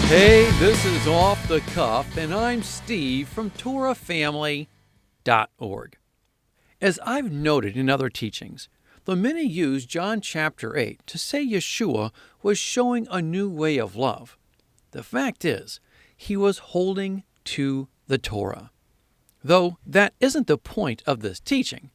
Hey, this is Off the Cuff, and I'm Steve from TorahFamily.org. As I've noted in other teachings, the many use John chapter 8 to say Yeshua was showing a new way of love. The fact is, he was holding to the Torah. Though that isn't the point of this teaching,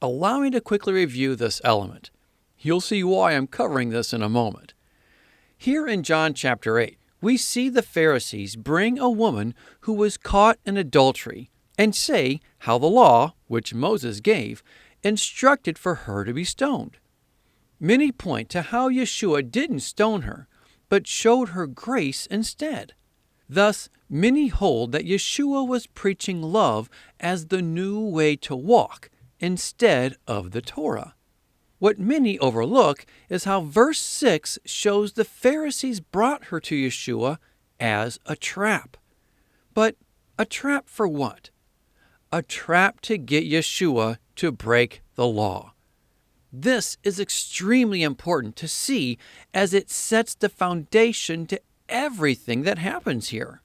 allow me to quickly review this element. You'll see why I'm covering this in a moment. Here in John chapter 8, we see the Pharisees bring a woman who was caught in adultery and say how the law, which Moses gave, instructed for her to be stoned. Many point to how Yeshua didn't stone her, but showed her grace instead. Thus, many hold that Yeshua was preaching love as the new way to walk instead of the Torah. What many overlook is how verse 6 shows the Pharisees brought her to Yeshua as a trap. But a trap for what? A trap to get Yeshua to break the law. This is extremely important to see as it sets the foundation to everything that happens here.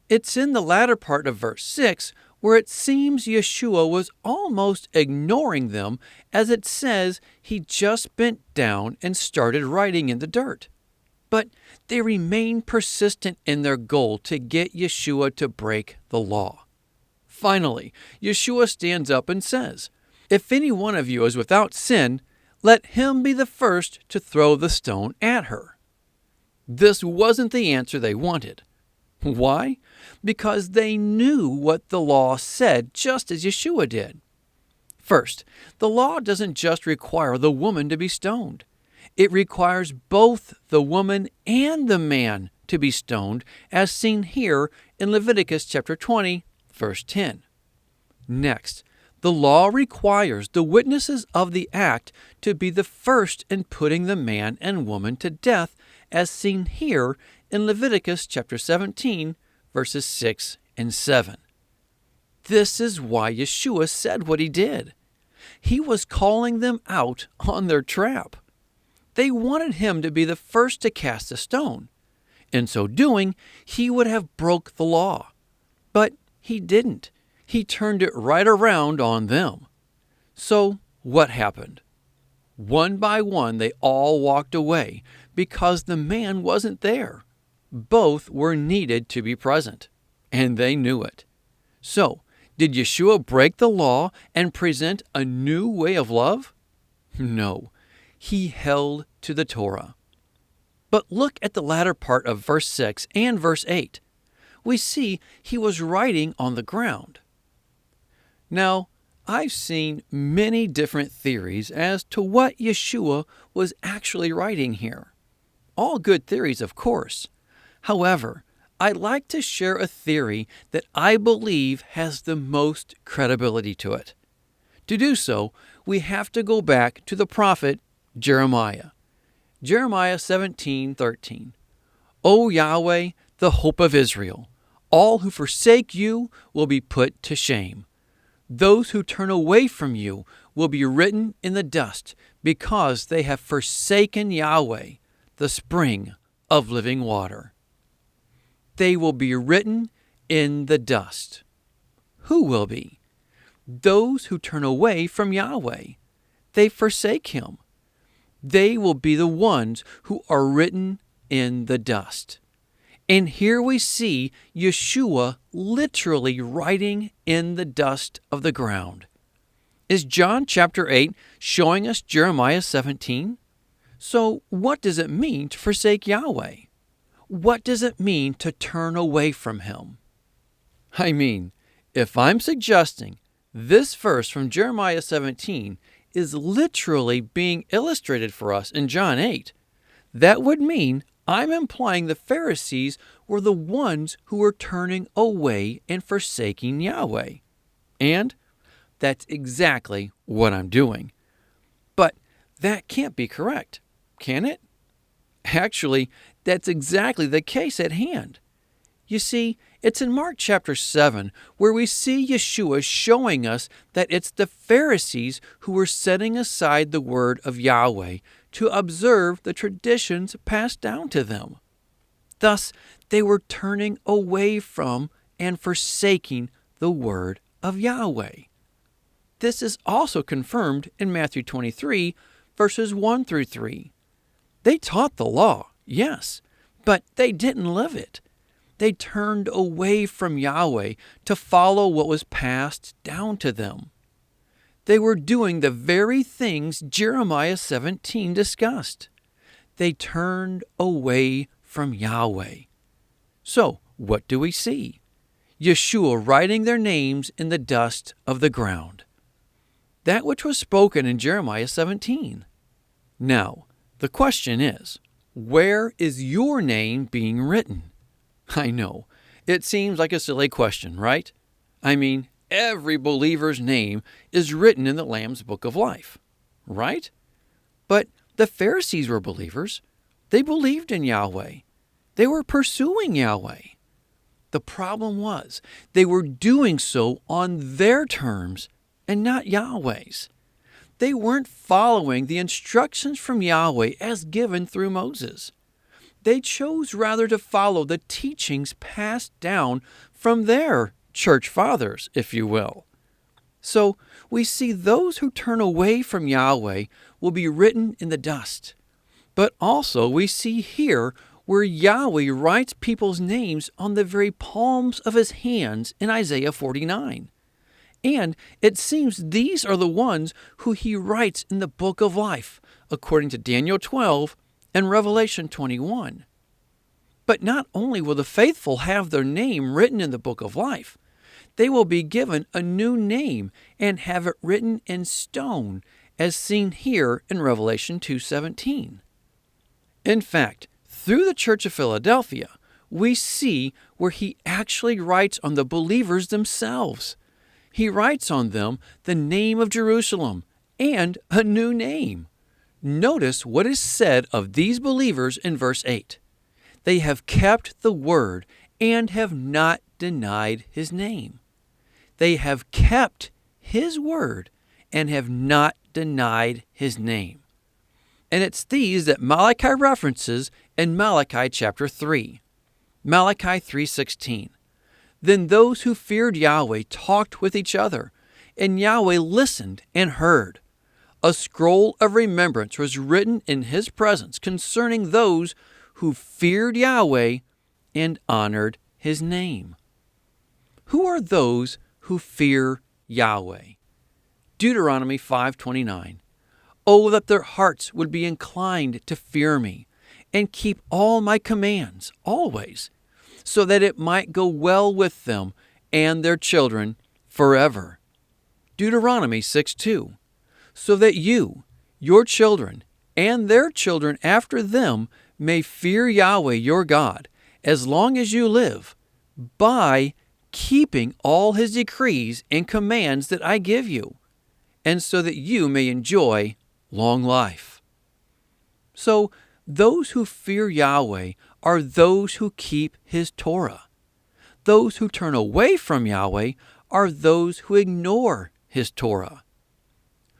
It's in the latter part of verse 6 where it seems Yeshua was almost ignoring them, as it says he just bent down and started writing in the dirt. But they remain persistent in their goal to get Yeshua to break the law. Finally, Yeshua stands up and says, "If any one of you is without sin, let him be the first to throw the stone at her." This wasn't the answer they wanted. Why? Because they knew what the law said, just as Yeshua did. First, the law doesn't just require the woman to be stoned. It requires both the woman and the man to be stoned, as seen here in Leviticus chapter 20, verse 10. Next, the law requires the witnesses of the act to be the first in putting the man and woman to death, as seen here in Leviticus chapter 17, verses 6 and 7. This is why Yeshua said what he did. He was calling them out on their trap. They wanted him to be the first to cast a stone. In so doing, he would have broke the law. But he didn't. He turned it right around on them. So what happened? One by one, they all walked away because the man wasn't there. Both were needed to be present, and they knew it. So, did Yeshua break the law and present a new way of love? No, he held to the Torah. But look at the latter part of verse 6 and verse 8. We see he was writing on the ground. Now, I've seen many different theories as to what Yeshua was actually writing here. All good theories, of course. However, I'd like to share a theory that I believe has the most credibility to it. To do so, we have to go back to the prophet Jeremiah. Jeremiah 17:13. O Yahweh, the hope of Israel, all who forsake you will be put to shame. Those who turn away from you will be written in the dust, because they have forsaken Yahweh, the spring of living water. They will be written in the dust. Who will be? Those who turn away from Yahweh. They forsake him. They will be the ones who are written in the dust. And here we see Yeshua literally writing in the dust of the ground. Is John chapter 8 showing us Jeremiah 17? So what does it mean to forsake Yahweh? What does it mean to turn away from him? I mean, if I'm suggesting this verse from Jeremiah 17 is literally being illustrated for us in John 8, that would mean I'm implying the Pharisees were the ones who were turning away and forsaking Yahweh. And that's exactly what I'm doing. But that can't be correct, can it? Actually, that's exactly the case at hand. You see, it's in Mark chapter 7 where we see Yeshua showing us that it's the Pharisees who were setting aside the word of Yahweh to observe the traditions passed down to them. Thus, They were turning away from and forsaking the word of Yahweh. This is also confirmed in Matthew 23, verses 1 through 3. They taught the law, yes, but they didn't live it. They turned away from Yahweh to follow what was passed down to them. They were doing the very things Jeremiah 17 discussed. They turned away from Yahweh. So, what do we see? Yeshua writing their names in the dust of the ground. That which was spoken in Jeremiah 17. Now, the question is, where is your name being written? I know, it seems like a silly question, right? I mean, every believer's name is written in the Lamb's Book of Life, right? But the Pharisees were believers. They believed in Yahweh. They were pursuing Yahweh. The problem was they were doing so on their terms and not Yahweh's. They weren't following the instructions from Yahweh as given through Moses. They chose rather to follow the teachings passed down from their church fathers, if you will. So we see those who turn away from Yahweh will be written in the dust. But also we see here where Yahweh writes people's names on the very palms of his hands in Isaiah 49. And it seems these are the ones who he writes in the book of life, according to Daniel 12 and Revelation 21. But not only will the faithful have their name written in the book of life, they will be given a new name and have it written in stone, as seen here in Revelation 2:17. In fact, through the Church of Philadelphia, we see where he actually writes on the believers themselves. He writes on them the name of Jerusalem and a new name. Notice what is said of these believers in verse 8. They have kept the word and have not denied his name. They have kept his word and have not denied his name. And it's these that Malachi references in Malachi chapter 3. Malachi 3:16. Then those who feared Yahweh talked with each other, and Yahweh listened and heard. A scroll of remembrance was written in his presence concerning those who feared Yahweh and honored his name. Who are those who fear Yahweh? Deuteronomy 5:29. Oh, that their hearts would be inclined to fear me, and keep all my commands always, so that it might go well with them and their children forever. Deuteronomy 6:2. So that you, your children, and their children after them may fear Yahweh your God, as long as you live, by keeping all his decrees and commands that I give you, and so that you may enjoy long life. So, those who fear Yahweh are those who keep his Torah. Those who turn away from Yahweh are those who ignore his Torah.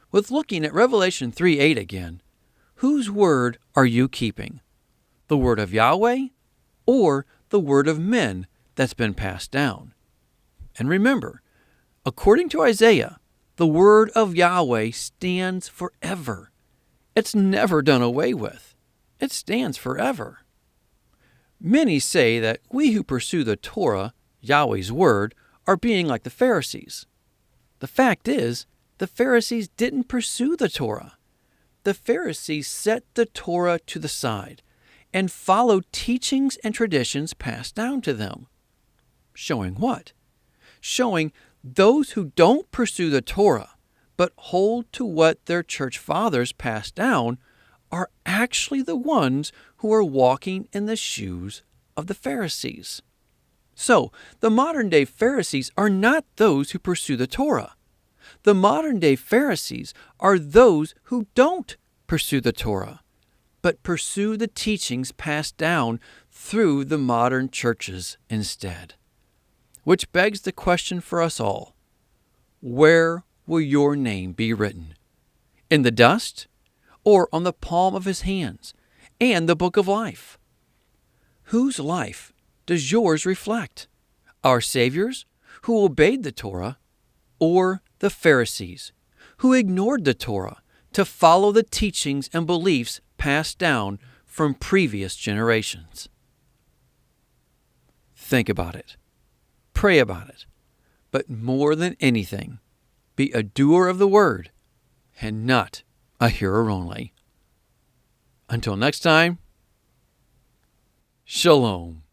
With looking at Revelation 3:8 again, whose word are you keeping? The word of Yahweh or the word of men that's been passed down? And remember, according to Isaiah, the word of Yahweh stands forever. It's never done away with. It stands forever. Many say that we who pursue the Torah, Yahweh's word, are being like the Pharisees. The fact is, the Pharisees didn't pursue the Torah. The Pharisees set the Torah to the side and followed teachings and traditions passed down to them. Showing what? Showing those who don't pursue the Torah but hold to what their church fathers passed down are actually the ones who are walking in the shoes of the Pharisees. So, the modern-day Pharisees are not those who pursue the Torah. The modern-day Pharisees are those who don't pursue the Torah, but pursue the teachings passed down through the modern churches instead. Which begs the question for us all: where will your name be written? In the dust, or on the palm of his hands, and the book of life? Whose life does yours reflect? Our Savior's, who obeyed the Torah, or the Pharisees, who ignored the Torah to follow the teachings and beliefs passed down from previous generations? Think about it. Pray about it. But more than anything, be a doer of the word and not a hearer only. Until next time, Shalom.